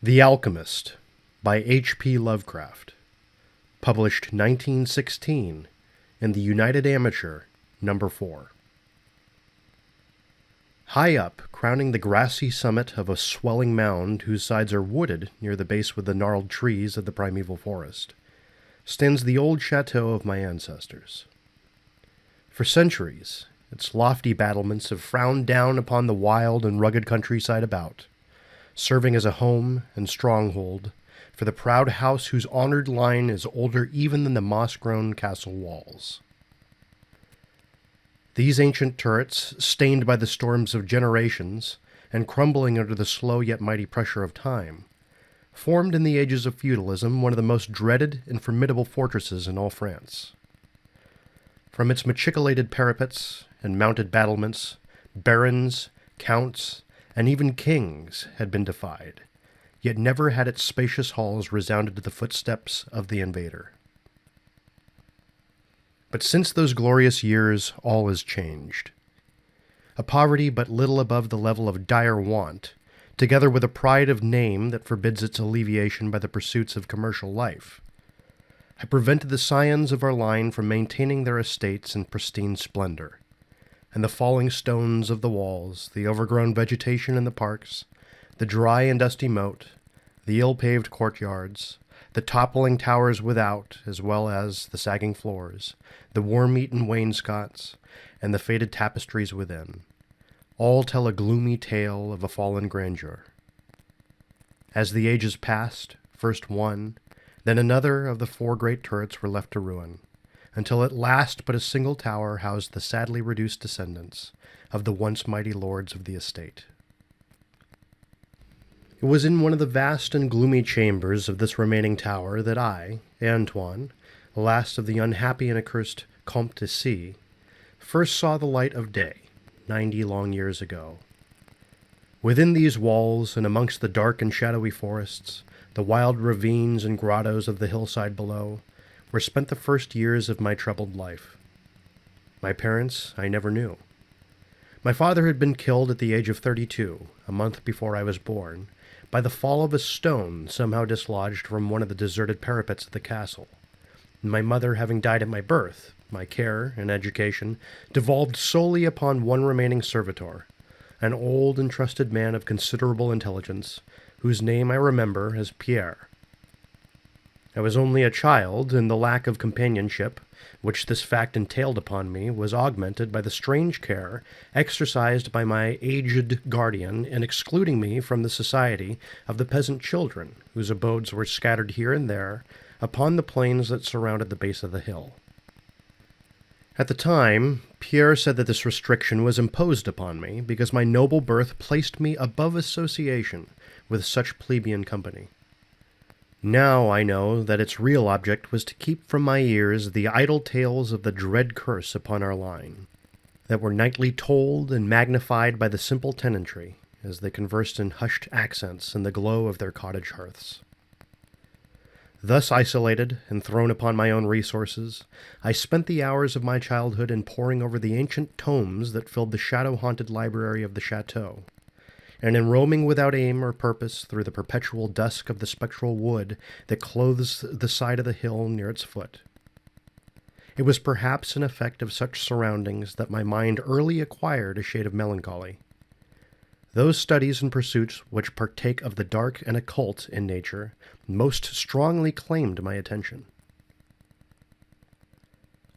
The Alchemist by H.P. Lovecraft, published 1916 in the United Amateur, No. 4. High up, crowning the grassy summit of a swelling mound whose sides are wooded near the base with the gnarled trees of the primeval forest, stands the old chateau of my ancestors. For centuries, its lofty battlements have frowned down upon the wild and rugged countryside about, serving as a home and stronghold for the proud house whose honored line is older even than the moss-grown castle walls. These ancient turrets, stained by the storms of generations and crumbling under the slow yet mighty pressure of time, formed in the ages of feudalism one of the most dreaded and formidable fortresses in all France. From its machicolated parapets and mounted battlements, barons, counts, and even kings had been defied, yet never had its spacious halls resounded to the footsteps of the invader. But since those glorious years, all is changed. A poverty but little above the level of dire want, together with a pride of name that forbids its alleviation by the pursuits of commercial life, had prevented the scions of our line from maintaining their estates in pristine splendor, and the falling stones of the walls, the overgrown vegetation in the parks, the dry and dusty moat, the ill-paved courtyards, the toppling towers without, as well as the sagging floors, the worm-eaten wainscots, and the faded tapestries within, all tell a gloomy tale of a fallen grandeur. As the ages passed, first one, then another of the four great turrets were left to ruin, until at last but a single tower housed the sadly reduced descendants of the once mighty lords of the estate. It was in one of the vast and gloomy chambers of this remaining tower that I, Antoine, the last of the unhappy and accursed Comte de C, first saw the light of day, 90 long years ago. Within these walls, and amongst the dark and shadowy forests, the wild ravines and grottos of the hillside below, were spent the first years of my troubled life. My parents I never knew. My father had been killed at the age of 32, a month before I was born, by the fall of a stone somehow dislodged from one of the deserted parapets of the castle. And my mother having died at my birth, my care and education devolved solely upon one remaining servitor, an old and trusted man of considerable intelligence, whose name I remember as Pierre. I was only a child, and the lack of companionship which this fact entailed upon me was augmented by the strange care exercised by my aged guardian in excluding me from the society of the peasant children whose abodes were scattered here and there upon the plains that surrounded the base of the hill. At the time, Pierre said that this restriction was imposed upon me because my noble birth placed me above association with such plebeian company. Now I know that its real object was to keep from my ears the idle tales of the dread curse upon our line, that were nightly told and magnified by the simple tenantry as they conversed in hushed accents in the glow of their cottage hearths. Thus isolated and thrown upon my own resources, I spent the hours of my childhood in poring over the ancient tomes that filled the shadow-haunted library of the chateau, and in roaming without aim or purpose through the perpetual dusk of the spectral wood that clothes the side of the hill near its foot. It was perhaps an effect of such surroundings that my mind early acquired a shade of melancholy. Those studies and pursuits which partake of the dark and occult in nature most strongly claimed my attention.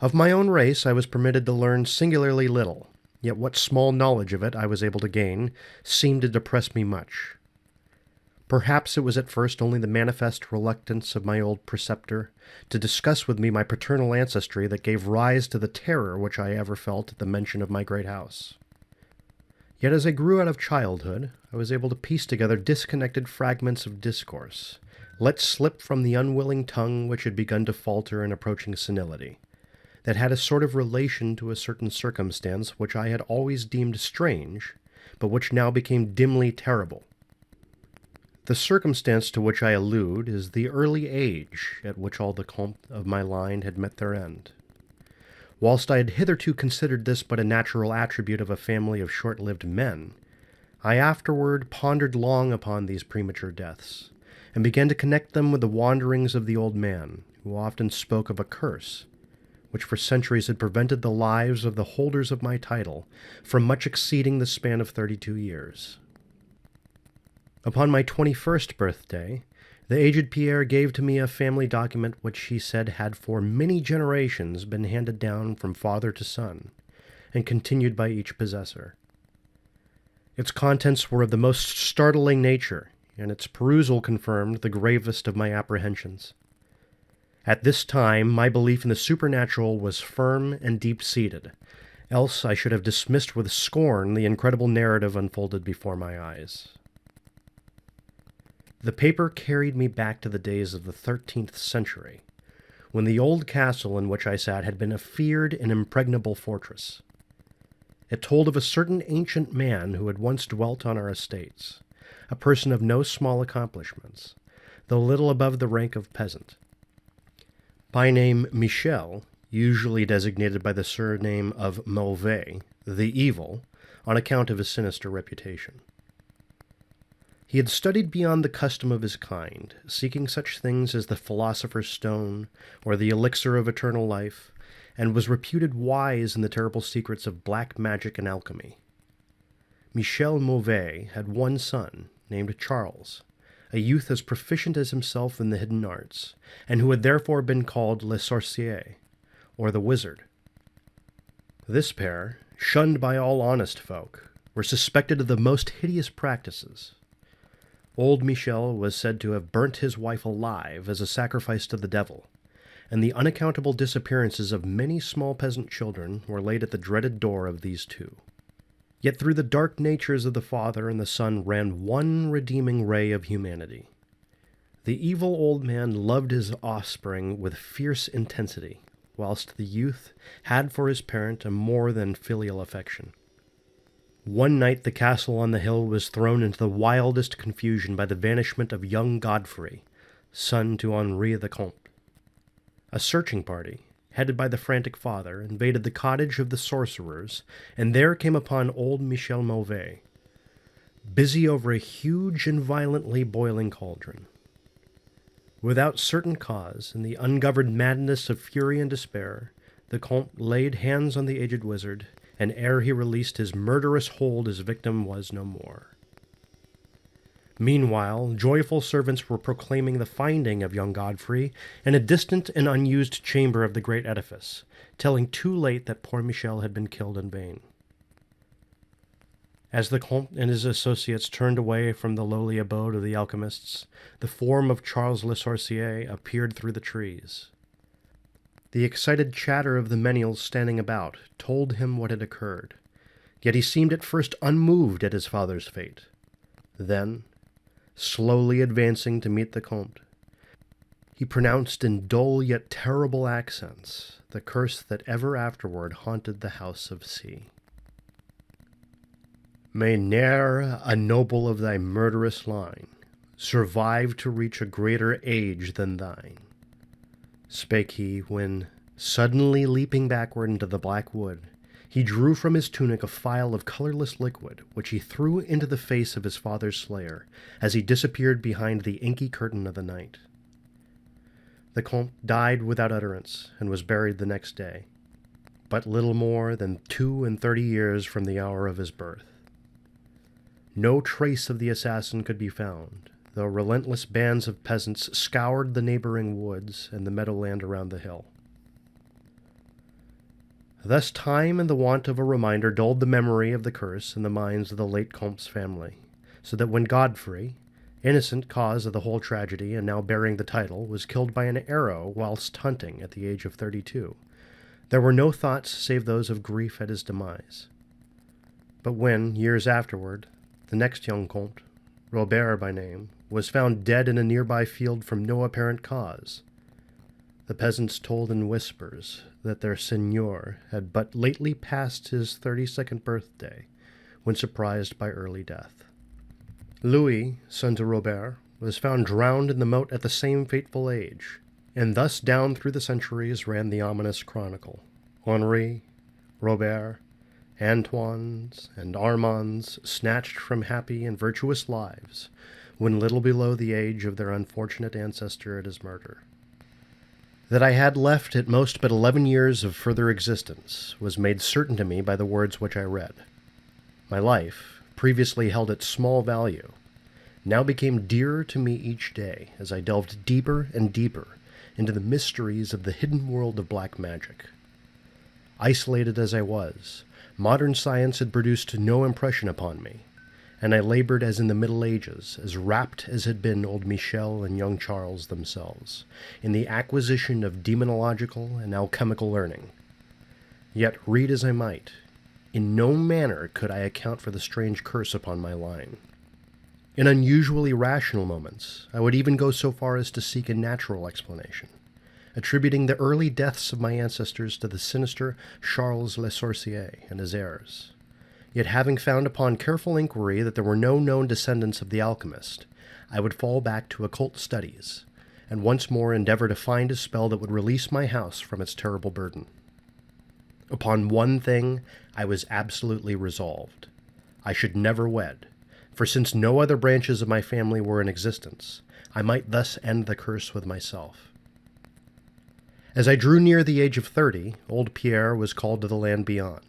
Of my own race I was permitted to learn singularly little, yet what small knowledge of it I was able to gain seemed to depress me much. Perhaps it was at first only the manifest reluctance of my old preceptor to discuss with me my paternal ancestry that gave rise to the terror which I ever felt at the mention of my great house. Yet as I grew out of childhood, I was able to piece together disconnected fragments of discourse, let slip from the unwilling tongue which had begun to falter in approaching senility, that had a sort of relation to a certain circumstance which I had always deemed strange, but which now became dimly terrible. The circumstance to which I allude is the early age at which all the comtes of my line had met their end. Whilst I had hitherto considered this but a natural attribute of a family of short-lived men, I afterward pondered long upon these premature deaths, and began to connect them with the wanderings of the old man, who often spoke of a curse, which for centuries had prevented the lives of the holders of my title from much exceeding the span of 32 years. Upon my 21st birthday, the aged Pierre gave to me a family document which he said had for many generations been handed down from father to son, and continued by each possessor. Its contents were of the most startling nature, and its perusal confirmed the gravest of my apprehensions. At this time, my belief in the supernatural was firm and deep-seated, else I should have dismissed with scorn the incredible narrative unfolded before my eyes. The paper carried me back to the days of the 13th century, when the old castle in which I sat had been a feared and impregnable fortress. It told of a certain ancient man who had once dwelt on our estates, a person of no small accomplishments, though little above the rank of peasant. By name Michel, usually designated by the surname of Mauvais, the evil, on account of his sinister reputation. He had studied beyond the custom of his kind, seeking such things as the philosopher's stone or the elixir of eternal life, and was reputed wise in the terrible secrets of black magic and alchemy. Michel Mauvais had one son, named Charles, a youth as proficient as himself in the hidden arts, and who had therefore been called Le Sorcier, or the Wizard. This pair, shunned by all honest folk, were suspected of the most hideous practices. Old Michel was said to have burnt his wife alive as a sacrifice to the devil, and the unaccountable disappearances of many small peasant children were laid at the dreaded door of these two. Yet through the dark natures of the father and the son ran one redeeming ray of humanity. The evil old man loved his offspring with fierce intensity, whilst the youth had for his parent a more than filial affection. One night the castle on the hill was thrown into the wildest confusion by the vanishment of young Godfrey, son to Henri the Comte. A searching party, headed by the frantic father, invaded the cottage of the sorcerers, and there came upon old Michel Mauvais, busy over a huge and violently boiling cauldron. Without certain cause, in the ungoverned madness of fury and despair, the Comte laid hands on the aged wizard, and ere he released his murderous hold his victim was no more. Meanwhile, joyful servants were proclaiming the finding of young Godfrey in a distant and unused chamber of the great edifice, telling too late that poor Michel had been killed in vain. As the Comte and his associates turned away from the lowly abode of the alchemists, the form of Charles Le Sorcier appeared through the trees. The excited chatter of the menials standing about told him what had occurred, yet he seemed at first unmoved at his father's fate. Then, slowly advancing to meet the Comte, he pronounced in dull yet terrible accents the curse that ever afterward haunted the house of C. May ne'er a noble of thy murderous line survive to reach a greater age than thine, spake he, when, suddenly leaping backward into the black wood, he drew from his tunic a phial of colorless liquid, which he threw into the face of his father's slayer, as he disappeared behind the inky curtain of the night. The Comte died without utterance, and was buried the next day, but little more than 32 years from the hour of his birth. No trace of the assassin could be found, though relentless bands of peasants scoured the neighboring woods and the meadowland around the hill. Thus time and the want of a reminder dulled the memory of the curse in the minds of the late Comte's family, so that when Godfrey, innocent cause of the whole tragedy and now bearing the title, was killed by an arrow whilst hunting at the age of 32, there were no thoughts save those of grief at his demise. But when, years afterward, the next young Comte, Robert by name, was found dead in a nearby field from no apparent cause, the peasants told in whispers that their seigneur had but lately passed his 32nd birthday when surprised by early death. Louis, son to Robert, was found drowned in the moat at the same fateful age, and thus down through the centuries ran the ominous chronicle. Henri, Robert, Antoine's, and Armand's, snatched from happy and virtuous lives, when little below the age of their unfortunate ancestor at his murder. That I had left at most but 11 years of further existence was made certain to me by the words which I read. My life, previously held at small value, now became dearer to me each day as I delved deeper and deeper into the mysteries of the hidden world of black magic. Isolated as I was, modern science had produced no impression upon me, and I labored as in the Middle Ages, as rapt as had been old Michel and young Charles themselves, in the acquisition of demonological and alchemical learning. Yet, read as I might, in no manner could I account for the strange curse upon my line. In unusually rational moments, I would even go so far as to seek a natural explanation, attributing the early deaths of my ancestors to the sinister Charles Le Sorcier and his heirs. Yet having found upon careful inquiry that there were no known descendants of the alchemist, I would fall back to occult studies, and once more endeavor to find a spell that would release my house from its terrible burden. Upon one thing I was absolutely resolved. I should never wed, for since no other branches of my family were in existence, I might thus end the curse with myself. As I drew near the age of 30, old Pierre was called to the land beyond.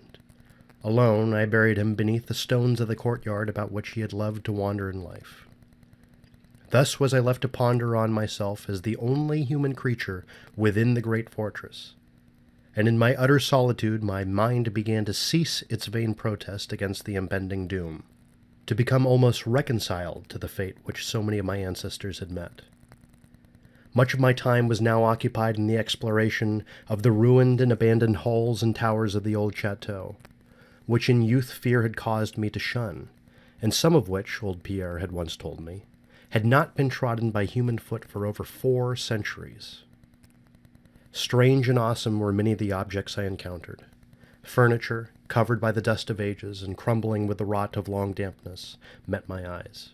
Alone, I buried him beneath the stones of the courtyard about which he had loved to wander in life. Thus was I left to ponder on myself as the only human creature within the great fortress, and in my utter solitude my mind began to cease its vain protest against the impending doom, to become almost reconciled to the fate which so many of my ancestors had met. Much of my time was now occupied in the exploration of the ruined and abandoned halls and towers of the old chateau, which in youth fear had caused me to shun, and some of which, old Pierre had once told me, had not been trodden by human foot for over 4 centuries. Strange and awesome were many of the objects I encountered. Furniture, covered by the dust of ages and crumbling with the rot of long dampness, met my eyes.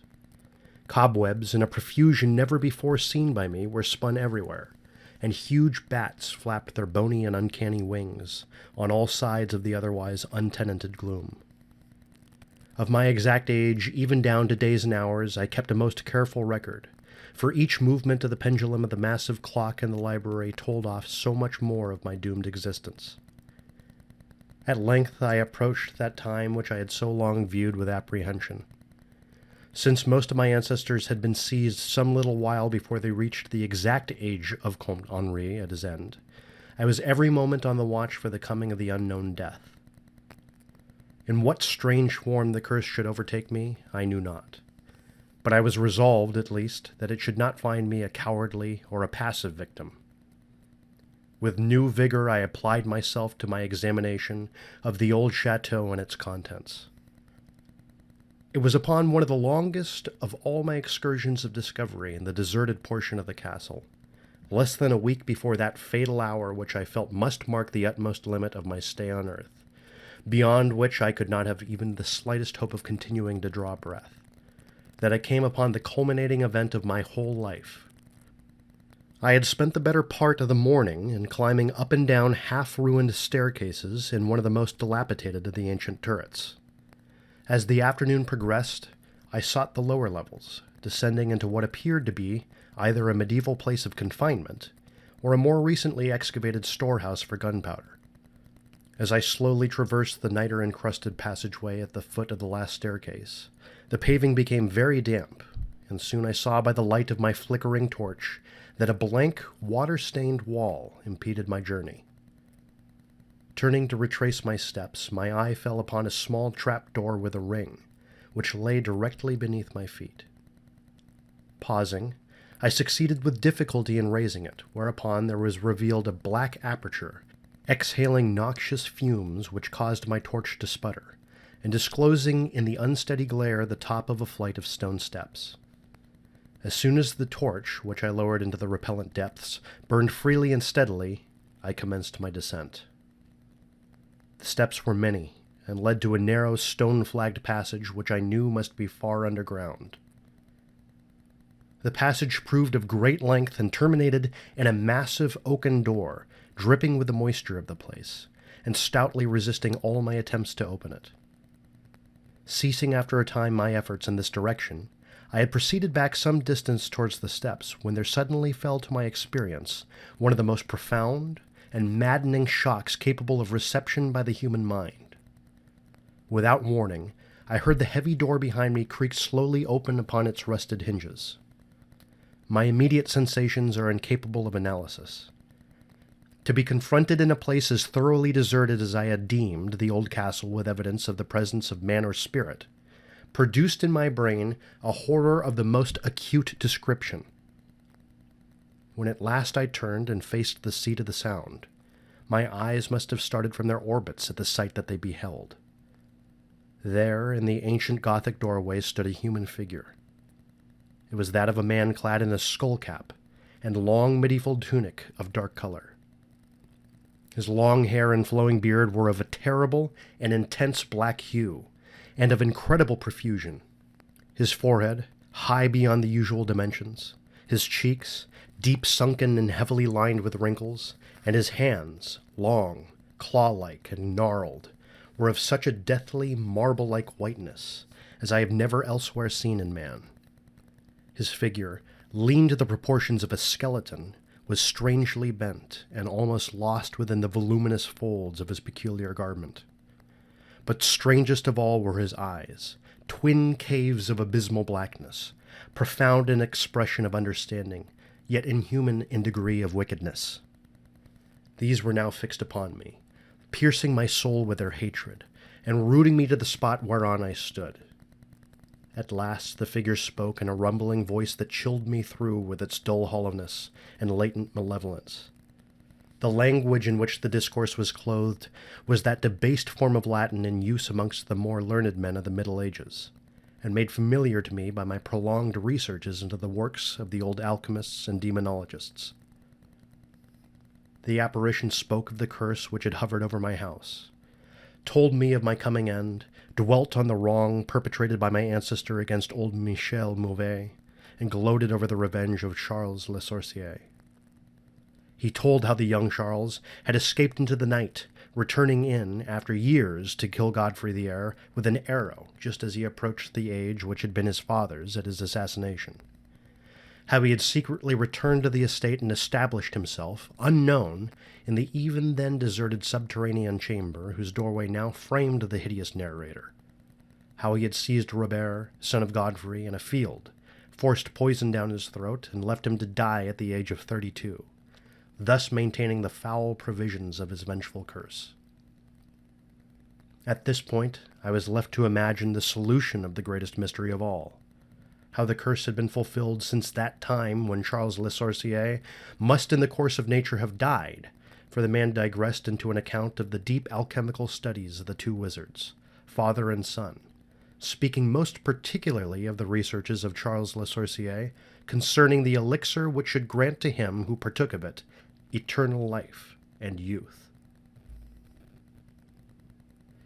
Cobwebs in a profusion never before seen by me were spun everywhere, and huge bats flapped their bony and uncanny wings on all sides of the otherwise untenanted gloom. Of my exact age, even down to days and hours, I kept a most careful record, for each movement of the pendulum of the massive clock in the library told off so much more of my doomed existence. At length I approached that time which I had so long viewed with apprehension. Since most of my ancestors had been seized some little while before they reached the exact age of Comte Henri at his end, I was every moment on the watch for the coming of the unknown death. In what strange form the curse should overtake me, I knew not. But I was resolved, at least, that it should not find me a cowardly or a passive victim. With new vigor I applied myself to my examination of the old chateau and its contents. It was upon one of the longest of all my excursions of discovery in the deserted portion of the castle, less than a week before that fatal hour which I felt must mark the utmost limit of my stay on earth, beyond which I could not have even the slightest hope of continuing to draw breath, that I came upon the culminating event of my whole life. I had spent the better part of the morning in climbing up and down half-ruined staircases in one of the most dilapidated of the ancient turrets. As the afternoon progressed, I sought the lower levels, descending into what appeared to be either a medieval place of confinement or a more recently excavated storehouse for gunpowder. As I slowly traversed the niter-encrusted passageway at the foot of the last staircase, the paving became very damp, and soon I saw by the light of my flickering torch that a blank, water-stained wall impeded my journey. Turning to retrace my steps, my eye fell upon a small trap-door with a ring, which lay directly beneath my feet. Pausing, I succeeded with difficulty in raising it, whereupon there was revealed a black aperture, exhaling noxious fumes which caused my torch to sputter, and disclosing in the unsteady glare the top of a flight of stone steps. As soon as the torch, which I lowered into the repellent depths, burned freely and steadily, I commenced my descent. The steps were many, and led to a narrow stone-flagged passage which I knew must be far underground. The passage proved of great length and terminated in a massive oaken door, dripping with the moisture of the place, and stoutly resisting all my attempts to open it. Ceasing after a time my efforts in this direction, I had proceeded back some distance towards the steps when there suddenly fell to my experience one of the most profound and maddening shocks capable of reception by the human mind. Without warning, I heard the heavy door behind me creak slowly open upon its rusted hinges. My immediate sensations are incapable of analysis. To be confronted in a place as thoroughly deserted as I had deemed the old castle with evidence of the presence of man or spirit, produced in my brain a horror of the most acute description. When at last I turned and faced the seat of the sound, my eyes must have started from their orbits at the sight that they beheld. There, in the ancient Gothic doorway, stood a human figure. It was that of a man clad in a skullcap and long medieval tunic of dark color. His long hair and flowing beard were of a terrible and intense black hue, and of incredible profusion. His forehead, high beyond the usual dimensions, his cheeks, deep sunken and heavily lined with wrinkles, and his hands, long, claw-like and gnarled, were of such a deathly, marble-like whiteness as I have never elsewhere seen in man. His figure, lean to the proportions of a skeleton, was strangely bent and almost lost within the voluminous folds of his peculiar garment. But strangest of all were his eyes, twin caves of abysmal blackness, profound in expression of understanding, yet inhuman in degree of wickedness. These were now fixed upon me, piercing my soul with their hatred, and rooting me to the spot whereon I stood. At last the figure spoke in a rumbling voice that chilled me through with its dull hollowness and latent malevolence. The language in which the discourse was clothed was that debased form of Latin in use amongst the more learned men of the Middle Ages, and made familiar to me by my prolonged researches into the works of the old alchemists and demonologists. The apparition spoke of the curse which had hovered over my house, told me of my coming end, dwelt on the wrong perpetrated by my ancestor against old Michel Mauvais, and gloated over the revenge of Charles Le Sorcier. He told how the young Charles had escaped into the night, returning in, after years, to kill Godfrey the Heir with an arrow, just as he approached the age which had been his father's at his assassination. How he had secretly returned to the estate and established himself, unknown, in the even then deserted subterranean chamber whose doorway now framed the hideous narrator. How he had seized Robert, son of Godfrey, in a field, forced poison down his throat, and left him to die at the age of 32, thus maintaining the foul provisions of his vengeful curse. At this point, I was left to imagine the solution of the greatest mystery of all, how the curse had been fulfilled since that time when Charles Le Sorcier must in the course of nature have died, for the man digressed into an account of the deep alchemical studies of the two wizards, father and son, speaking most particularly of the researches of Charles Le Sorcier concerning the elixir which should grant to him who partook of it eternal life and youth.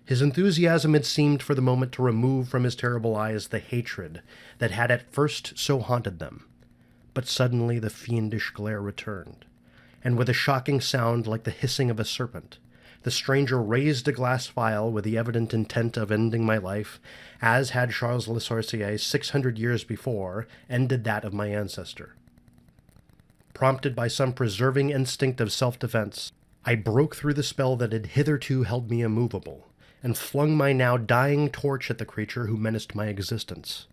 His enthusiasm had seemed for the moment to remove from his terrible eyes the hatred that had at first so haunted them, but suddenly the fiendish glare returned, and with a shocking sound like the hissing of a serpent, the stranger raised a glass phial with the evident intent of ending my life, as had Charles Le Sorcier 600 years before ended that of my ancestor. Prompted by some preserving instinct of self-defense, I broke through the spell that had hitherto held me immovable, and flung my now dying torch at the creature who menaced my existence.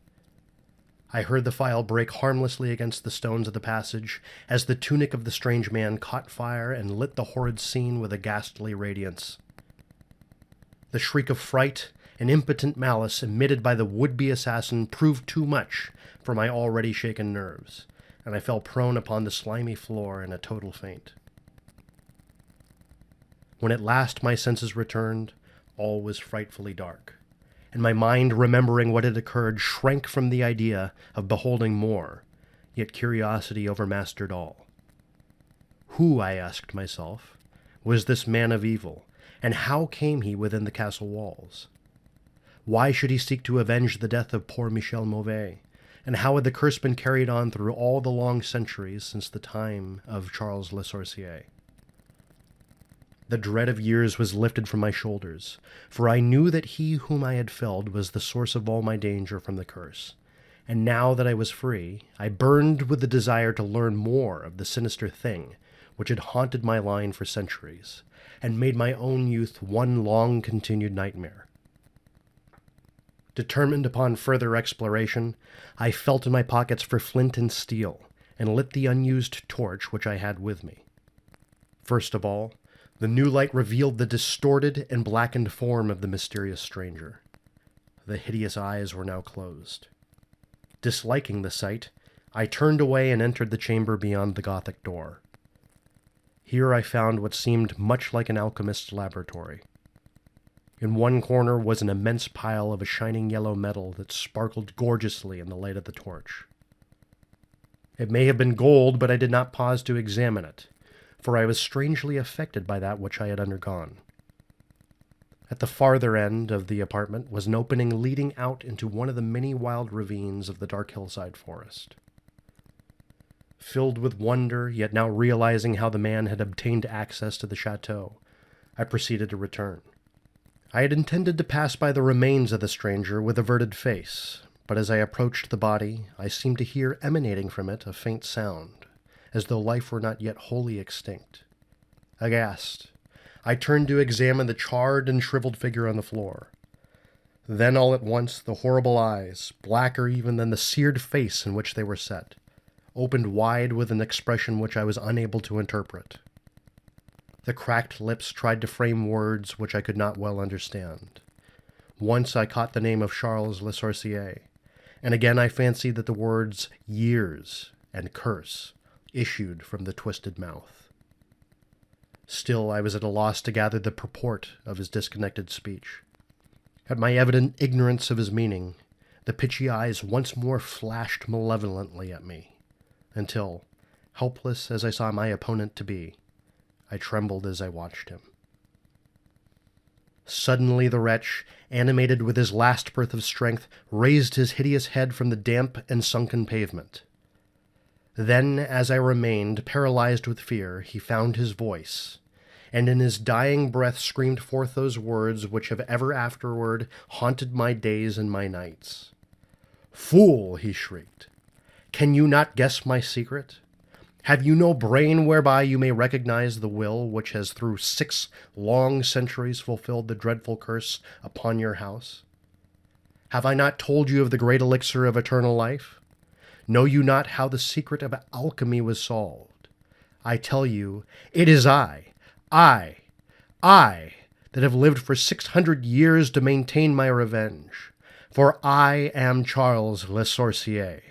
I heard the phial break harmlessly against the stones of the passage as the tunic of the strange man caught fire and lit the horrid scene with a ghastly radiance. The shriek of fright and impotent malice emitted by the would-be assassin proved too much for my already shaken nerves, and I fell prone upon the slimy floor in a total faint. When at last my senses returned, all was frightfully dark, and my mind, remembering what had occurred, shrank from the idea of beholding more, yet curiosity overmastered all. Who, I asked myself, was this man of evil, and how came he within the castle walls? Why should he seek to avenge the death of poor Michel Mauvais, and how had the curse been carried on through all the long centuries since the time of Charles Le Sorcier? The dread of years was lifted from my shoulders, for I knew that he whom I had felled was the source of all my danger from the curse, and now that I was free, I burned with the desire to learn more of the sinister thing which had haunted my line for centuries, and made my own youth one long-continued nightmare. Determined upon further exploration, I felt in my pockets for flint and steel, and lit the unused torch which I had with me. First of all, the new light revealed the distorted and blackened form of the mysterious stranger. The hideous eyes were now closed. Disliking the sight, I turned away and entered the chamber beyond the Gothic door. Here I found what seemed much like an alchemist's laboratory. In one corner was an immense pile of a shining yellow metal that sparkled gorgeously in the light of the torch. It may have been gold, but I did not pause to examine it, for I was strangely affected by that which I had undergone. At the farther end of the apartment was an opening leading out into one of the many wild ravines of the dark hillside forest. Filled with wonder, yet now realizing how the man had obtained access to the chateau, I proceeded to return. I had intended to pass by the remains of the stranger with averted face, but as I approached the body, I seemed to hear emanating from it a faint sound, as though life were not yet wholly extinct. Aghast, I turned to examine the charred and shriveled figure on the floor. Then all at once the horrible eyes, blacker even than the seared face in which they were set, opened wide with an expression which I was unable to interpret. The cracked lips tried to frame words which I could not well understand. Once I caught the name of Charles Le Sorcier, and again I fancied that the words years and curse issued from the twisted mouth. Still I was at a loss to gather the purport of his disconnected speech. At my evident ignorance of his meaning, the pitchy eyes once more flashed malevolently at me, until, helpless as I saw my opponent to be, I trembled as I watched him. Suddenly the wretch, animated with his last breath of strength, raised his hideous head from the damp and sunken pavement. Then, as I remained, paralyzed with fear, he found his voice, and in his dying breath screamed forth those words which have ever afterward haunted my days and my nights. "Fool!" he shrieked. "Can you not guess my secret? Have you no brain whereby you may recognize the will which has through 6 long centuries fulfilled the dreadful curse upon your house? Have I not told you of the great elixir of eternal life? Know you not how the secret of alchemy was solved? I tell you, it is I, that have lived for 600 years to maintain my revenge, for I am Charles Le Sorcier."